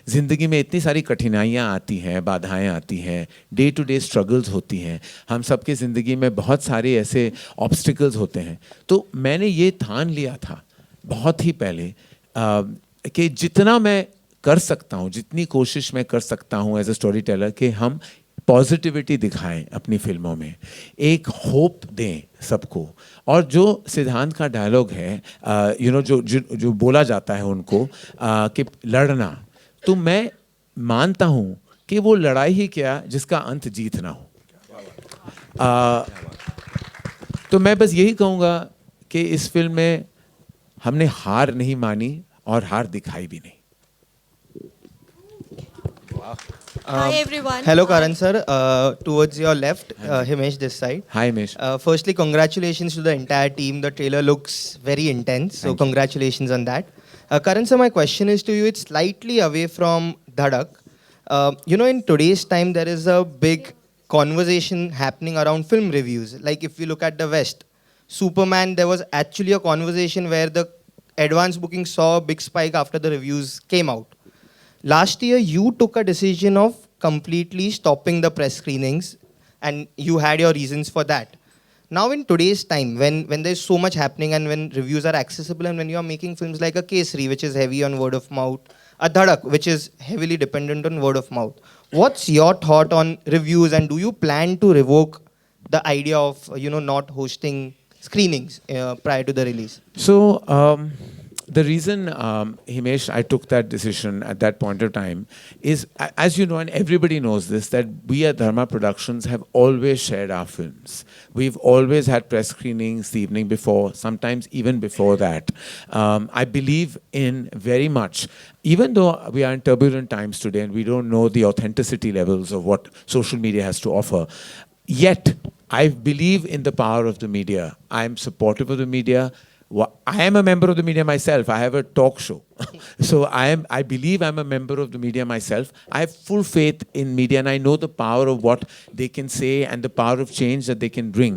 ज़िंदगी में इतनी सारी कठिनाइयाँ आती हैं, बाधाएं आती हैं, डे टू डे स्ट्रगल्स होती हैं. हम सबके ज़िंदगी में बहुत सारे ऐसे ऑब्स्टिकल्स होते हैं. तो मैंने ये ठान लिया था बहुत ही पहले कि जितना मैं कर सकता हूँ, जितनी कोशिश मैं कर सकता हूँ एज ए स्टोरी टेलर, कि हम पॉजिटिविटी दिखाएं अपनी फिल्मों में, एक होप दें सबको. और जो सिद्धांत का डायलॉग है, जो बोला जाता है उनको कि लड़ना, तो मैं मानता हूँ कि वो लड़ाई ही क्या जिसका अंत जीत ना हो. तो मैं बस यही कहूँगा कि इस फिल्म में हमने हार नहीं मानी और हार दिखाई भी नहीं. Hi everyone. Hello Karan sir, towards your left, Himesh this side. Hi Himesh. Firstly, congratulations to the entire team. The trailer looks very intense, so congratulations on that. Karan sir, my question is to you. It's slightly away from Dhadak. In today's time, there is a big conversation happening around film reviews. Like if we look at the West, Superman, there was actually a conversation where the advance booking saw a big spike after the reviews came out. Last year, you took a decision of completely stopping the press screenings, and you had your reasons for that. Now, in today's time, when there's so much happening and when reviews are accessible, and when you are making films like a Kesari, which is heavy on word of mouth, a Dhadak, which is heavily dependent on word of mouth, what's your thought on reviews, and do you plan to revoke the idea of not hosting screenings prior to the release? So, the reason, Himesh, I took that decision at that point of time is, as you know, and everybody knows this, that we at Dharma Productions have always shared our films. We've always had press screenings the evening before, sometimes even before that. I believe in very much, even though we are in turbulent times today and we don't know the authenticity levels of what social media has to offer, yet I believe in the power of the media. I am supportive of the media. I am a member of the media myself. I have a talk show. So I believe I'm a member of the media myself. I have full faith in media and I know the power of what they can say and the power of change that they can bring.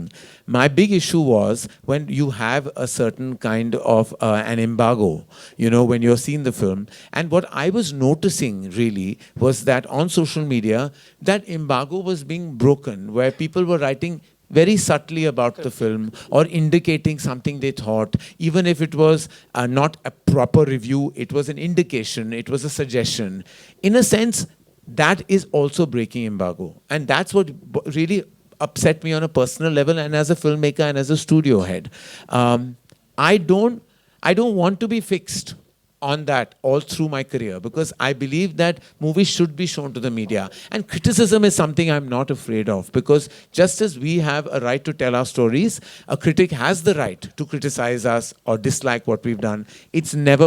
My big issue was when you have a certain kind of an embargo, you know, when you're seeing the film. And what I was noticing really was that on social media, that embargo was being broken, where people were writing very subtly about the film or indicating something they thought, even if it was not a proper review, it was an indication, it was a suggestion. In a sense, that is also breaking embargo. And that's what really upset me on a personal level and as a filmmaker and as a studio head. I don't want to be fixed on that all through my career, because I believe that movies should be shown to the media. And criticism is something I'm not afraid of, because just as we have a right to tell our stories, a critic has the right to criticize us or dislike what we've done. It's never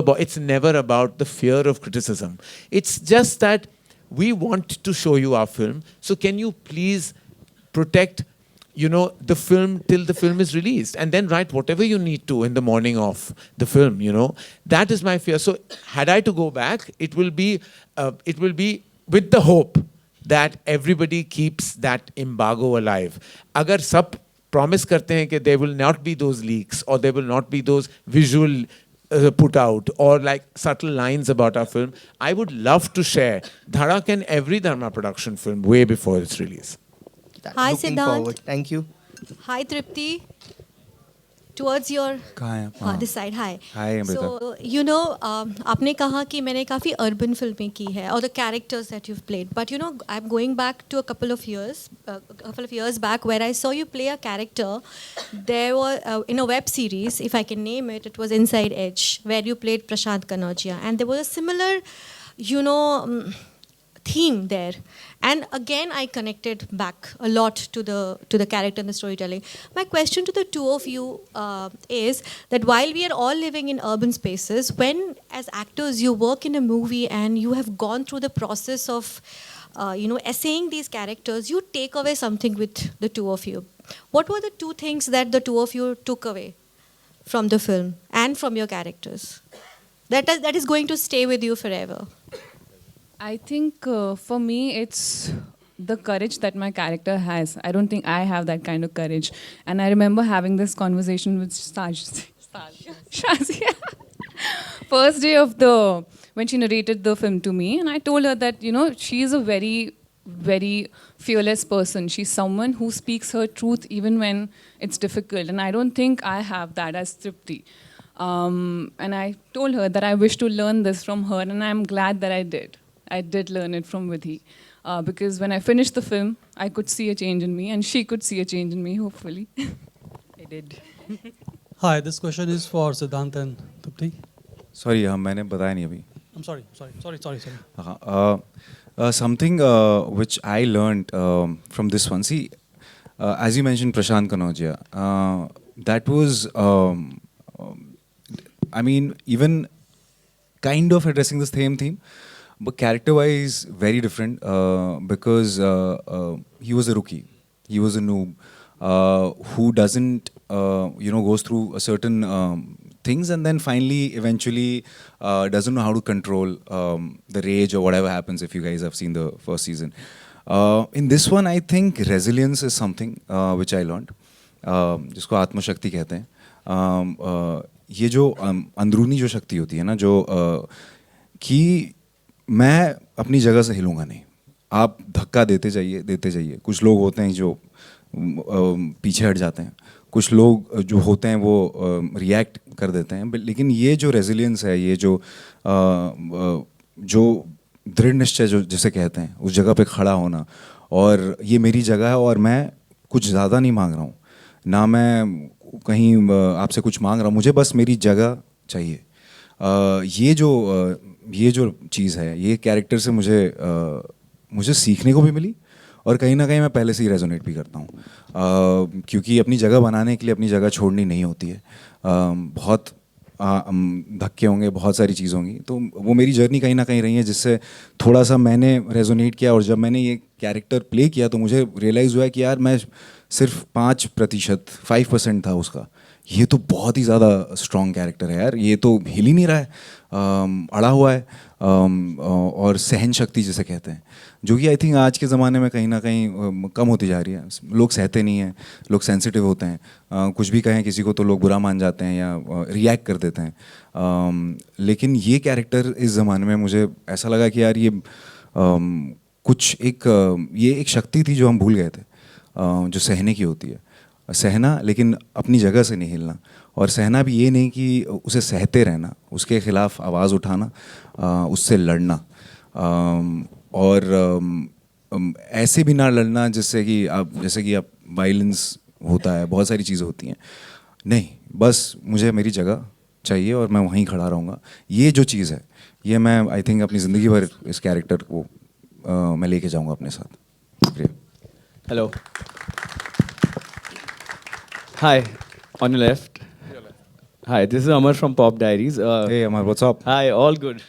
about the fear of criticism. It's just that we want to show you our film, so can you please protect, you know, the film till the film is released, and then write whatever you need to in the morning of the film, you know. That is my fear. So had I to go back, it will be with the hope that everybody keeps that embargo alive. Agar sab promise karte hain कि there will not be those leaks or there will not be those visual put out or like subtle lines about our film, I would love to share Dhadak and every Dharma production film way before its release. Hi, Looking Siddhant. forward. Thank you. Hi, Tripti. Towards your this side. Hi. Hi, Amrita. So, you know, आपने कहा कि मैंने काफ़ी urban फिल्में की है, or the characters that you've played. But you know, I'm going back to a couple of years back, where I saw you play a character. There was in a web series, if I can name it, it was Inside Edge, where you played Prashant Kanodia, and there was a similar, you know, theme there. And again, I connected back a lot to the character and the storytelling. My question to the two of you is that while we are all living in urban spaces, when as actors you work in a movie and you have gone through the process of essaying these characters, you take away something with the two of you. What were the two things that the two of you took away from the film and from your characters that is going to stay with you forever? I think for me, it's the courage that my character has. I don't think I have that kind of courage. And I remember having this conversation with Shazia. First day of when she narrated the film to me, and I told her that, you know, she is a very, very fearless person. She's someone who speaks her truth even when it's difficult. And I don't think I have that as Tripti. And I told her that I wish to learn this from her, and I'm glad that I did. I did learn it from Vidhi. Because when I finished the film, I could see a change in me, and she could see a change in me, hopefully. I did. Hi, this question is for Siddhant and Tripti. Sorry, मैंने बताया नहीं अभी. I'm sorry. Something which I learned from this one. See, as you mentioned, Prashant Kanodia. That was, I mean, even kind of addressing the same theme, but character-wise, very different because he was a rookie. He was a noob who doesn't, goes through a certain things and then finally, eventually, doesn't know how to control the rage or whatever happens if you guys have seen the first season. In this one, I think resilience is something which I learned, जिसको आत्मशक्ति कहते हैं. ये जो अंदरूनी जो शक्ति होती है ना, जो कि मैं अपनी जगह से हिलूंगा नहीं, आप धक्का देते जाइए. कुछ लोग होते हैं जो पीछे हट जाते हैं, कुछ लोग जो होते हैं वो रिएक्ट कर देते हैं, लेकिन ये जो रेजिलियंस है, ये जो दृढ़ निश्चय जो जिसे कहते हैं, उस जगह पे खड़ा होना, और ये मेरी जगह है और मैं कुछ ज़्यादा नहीं मांग रहा हूँ, ना मैं कहीं आपसे कुछ मांग रहा हूँ, मुझे बस मेरी जगह चाहिए. ये जो चीज़ है, ये कैरेक्टर से मुझे सीखने को भी मिली और कहीं ना कहीं मैं पहले से ही रेजोनेट भी करता हूँ, क्योंकि अपनी जगह बनाने के लिए अपनी जगह छोड़नी नहीं होती है. बहुत धक्के होंगे, बहुत सारी चीज़ होंगी, तो वो मेरी जर्नी कहीं ना कहीं रही है जिससे थोड़ा सा मैंने रेजोनेट किया. और जब मैंने ये कैरेक्टर प्ले किया तो मुझे रियलाइज़ हुआ कि यार मैं सिर्फ 5%, 5% था उसका। ये तो बहुत ही ज़्यादा स्ट्रॉन्ग कैरेक्टर है यार, ये तो हिल ही नहीं रहा है, अड़ा हुआ है, और सहन शक्ति जिसे कहते हैं, जो कि आई थिंक आज के ज़माने में कहीं ना कहीं कम होती जा रही है। लोग सहते नहीं हैं, लोग सेंसिटिव होते हैं, कुछ भी कहें किसी को तो लोग बुरा मान जाते हैं या रिएक्ट कर देते हैं। लेकिन ये कैरेक्टर इस ज़माने में मुझे ऐसा लगा कि यार ये कुछ ये एक शक्ति थी जो हम भूल गए थे, जो सहने की होती है। सहना, लेकिन अपनी जगह से नहीं हिलना, और सहना भी ये नहीं कि उसे सहते रहना, उसके खिलाफ आवाज़ उठाना, उससे लड़ना, और ऐसे भी ना लड़ना जैसे कि आप वायलेंस होता है, बहुत सारी चीज़ें होती हैं। नहीं, बस मुझे मेरी जगह चाहिए और मैं वहीं खड़ा रहूँगा। ये जो चीज़ है, ये मैं आई थिंक अपनी ज़िंदगी भर इस कैरेक्टर को मैं लेके जाऊँगा अपने साथ। Hello. Hi, on your left. Hi, this is Amar from Pop Diaries. Hey Amar, what's up? Hi, all good,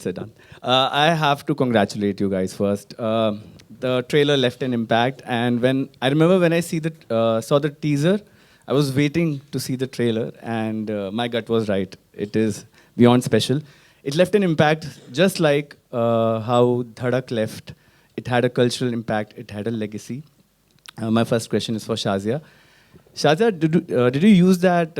Siddhant. I have to congratulate you guys first. The trailer left an impact, and I remember when I saw the teaser, I was waiting to see the trailer, and my gut was right. It is beyond special. It left an impact, just like how Dhadak left. It had a cultural impact. It had a legacy. My first question is for Shazia. Shazia, did you use that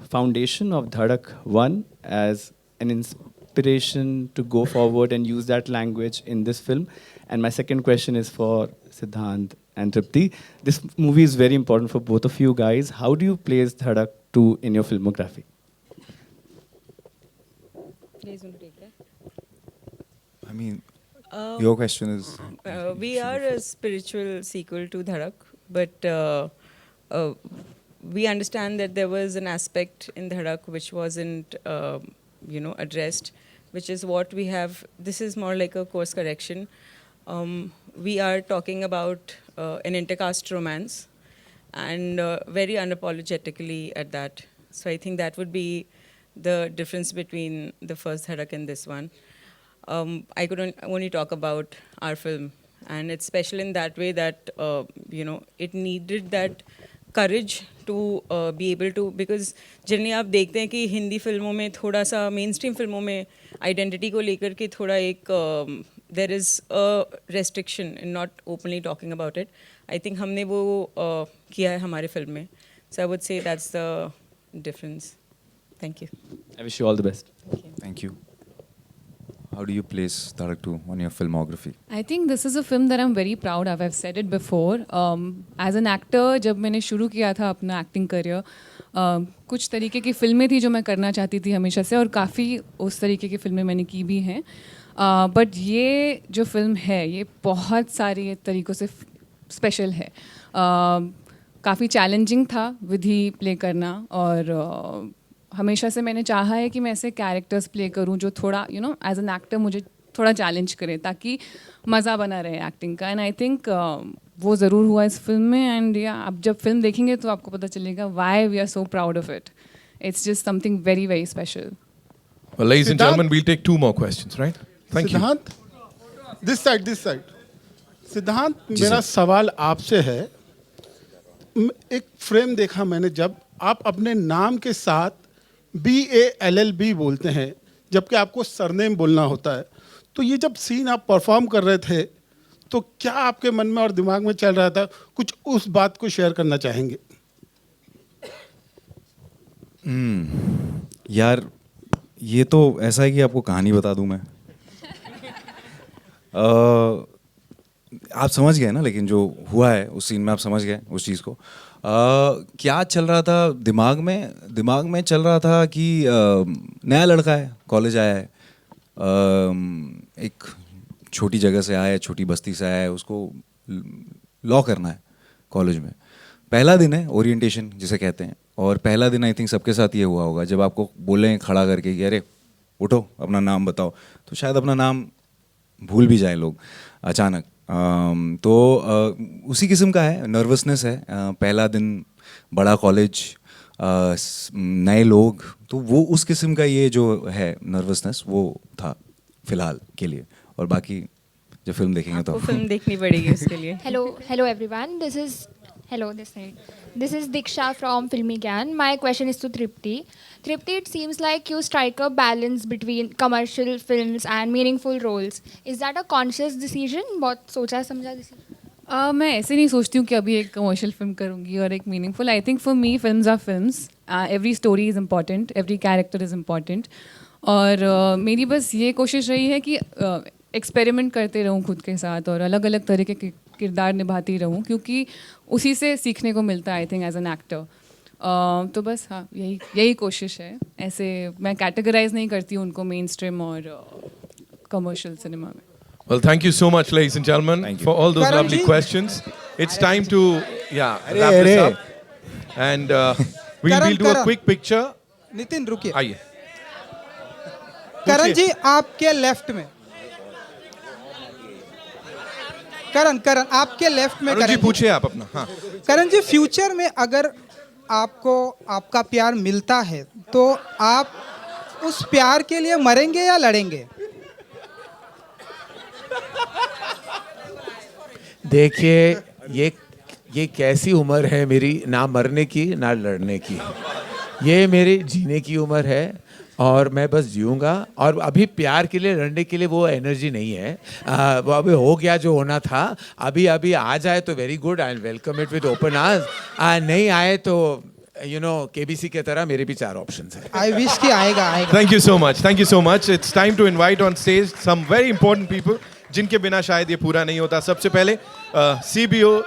foundation of Dhadak 1 as an inspiration to go forward and use that language in this film? And my second question is for Siddhant and Tripti. This movie is very important for both of you guys. How do you place Dhadak 2 in your filmography? I mean, your question is... We are a spiritual sequel to Dhadak, but we understand that there was an aspect in Dhadak which wasn't, addressed, which is what we have. This is more like a course correction. We are talking about an intercaste romance, and very unapologetically at that. So I think that would be the difference between the first Dhadak and this one. I could only talk about our film, and it's special in that way that it needed that courage to be able to, because generally आप देखते हैं कि हिंदी फिल्मों में थोड़ा सा मेन स्ट्रीम फिल्मों में आइडेंटिटी को लेकर के थोड़ा एक there is a restriction in not openly talking about it. I think हमने वो किया है हमारे फिल्म में. So I would say that's the difference. Thank you. I wish you all the best. Thank you. How do you place Dhadak 2 on your filmography? I think this is a film that I'm very proud of. I've said it before. As an actor, जब मैंने शुरू किया था अपना acting career, कुछ तरीके की फिल्में थी जो मैं करना चाहती थी हमेशा से, और काफ़ी उस तरीके की फिल्में मैंने की भी हैं. बट ये जो फिल्म है, ये बहुत सारी तरीक़ों से स्पेशल है. काफ़ी चैलेंजिंग था विधि प्ले करना, और हमेशा से मैंने चाहा है कि मैं ऐसे कैरेक्टर्स प्ले करूं जो थोड़ा एज एन एक्टर मुझे थोड़ा चैलेंज करें, ताकि मज़ा बना रहे एक्टिंग का. एंड आई थिंक वो ज़रूर हुआ इस फिल्म में. एंड आप जब फिल्म देखेंगे तो आपको पता चलेगा why we are so proud of it. It's just something very, very special. Well, ladies and gentlemen, we'll take 2 more questions, right? Thank you. Siddhant, this side. Siddhant, मेरा सवाल आपसे है. एक फ्रेम देखा मैंने जब आप अपने नाम के साथ BALLB बोलते हैं, जबकि आपको सरनेम बोलना होता है. तो ये जब सीन आप परफॉर्म कर रहे थे, तो क्या आपके मन में और दिमाग में चल रहा था? कुछ उस बात को शेयर करना चाहेंगे? यार ये तो ऐसा है कि आपको कहानी बता दूं मैं. आप समझ गए ना, लेकिन जो हुआ है उस सीन में आप समझ गए उस चीज़ को. क्या चल रहा था दिमाग में चल रहा था कि नया लड़का है, कॉलेज आया है, एक छोटी जगह से आया है, छोटी बस्ती से आया है, उसको लॉ करना है कॉलेज में. पहला दिन है, ओरिएंटेशन जिसे कहते हैं, और पहला दिन आई थिंक सबके साथ ये हुआ होगा जब आपको बोलें खड़ा करके कि अरे उठो अपना नाम बताओ, तो शायद अपना नाम भूल भी जाए लोग अचानक. तो उसी किस्म का है, नर्वसनेस है. पहला दिन, बड़ा कॉलेज, नए लोग, तो वो उस किस्म का ये जो है नर्वसनेस वो था फिलहाल के लिए. और बाकी जब फिल्म देखेंगे तो फिल्म देखनी पड़ेगी उसके लिए. Hello everyone. This is Hello, this side. This is Diksha from Filmy Gyan. My question is to Tripti. Tripti, it seems like you strike a balance between commercial films and meaningful roles. Is that a conscious decision? बहुत सोचा समझा decision? मैं ऐसे नहीं सोचती हूँ कि अभी एक कमर्शियल फिल्म करूँगी और एक meaningful. I think for me films are films. Every story is important, every character is important. और मेरी बस ये कोशिश रही है कि एक्सपेरिमेंट करते रहूँ खुद के साथ और अलग अलग तरीके के किरदार निभाती रहूँ, क्योंकि उसी से सीखने को मिलता है I think as an actor. तो बस हाँ, यही कोशिश है. ऐसे मैं कैटेगराइज नहीं करती हूँ उनको मेन स्ट्रीम और कमर्शियल सिनेमा में. Well, thank you so much, ladies and gentlemen, for all those lovely questions. It's time to wrap this up, and we'll do a quick picture. Nitin रुकिए. आइए. करण जी आपके लेफ्ट में. करण आपके लेफ्ट में. अरुण जी पूछिए आप अपना. हाँ. करण जी, फ्यूचर में अगर आपको आपका प्यार मिलता है तो आप उस प्यार के लिए मरेंगे या लड़ेंगे? देखिए, ये कैसी उम्र है मेरी, ना मरने की ना लड़ने की. ये मेरी जीने की उम्र है और मैं बस जीऊँगा. और अभी प्यार के लिए लड़ने के लिए वो एनर्जी नहीं है. वो अभी हो गया जो होना था. अभी आ जाए तो very good, I welcome it with open arms. नहीं आए तो KBC के तरह मेरे भी 4 ऑप्शंस हैं. आई विश कि आएगा. Thank you so much. Thank you so much. It's time to invite on stage some very important people जिनके बिना शायद ये पूरा नहीं होता. सबसे पहले CBO,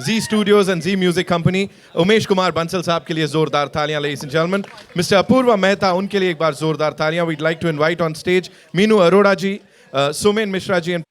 Z Studios and Z Music Company, Umesh Kumar Bansal साहब के लिए जोरदार तालियां, ladies and gentlemen. Mr. Apoorva Mehta, उनके लिए एक बार जोरदार तालियां. We'd like to invite on stage Meenu Arora ji, Sumen Mishra ji and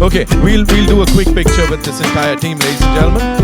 Okay, we'll do a quick picture with this entire team, ladies and gentlemen.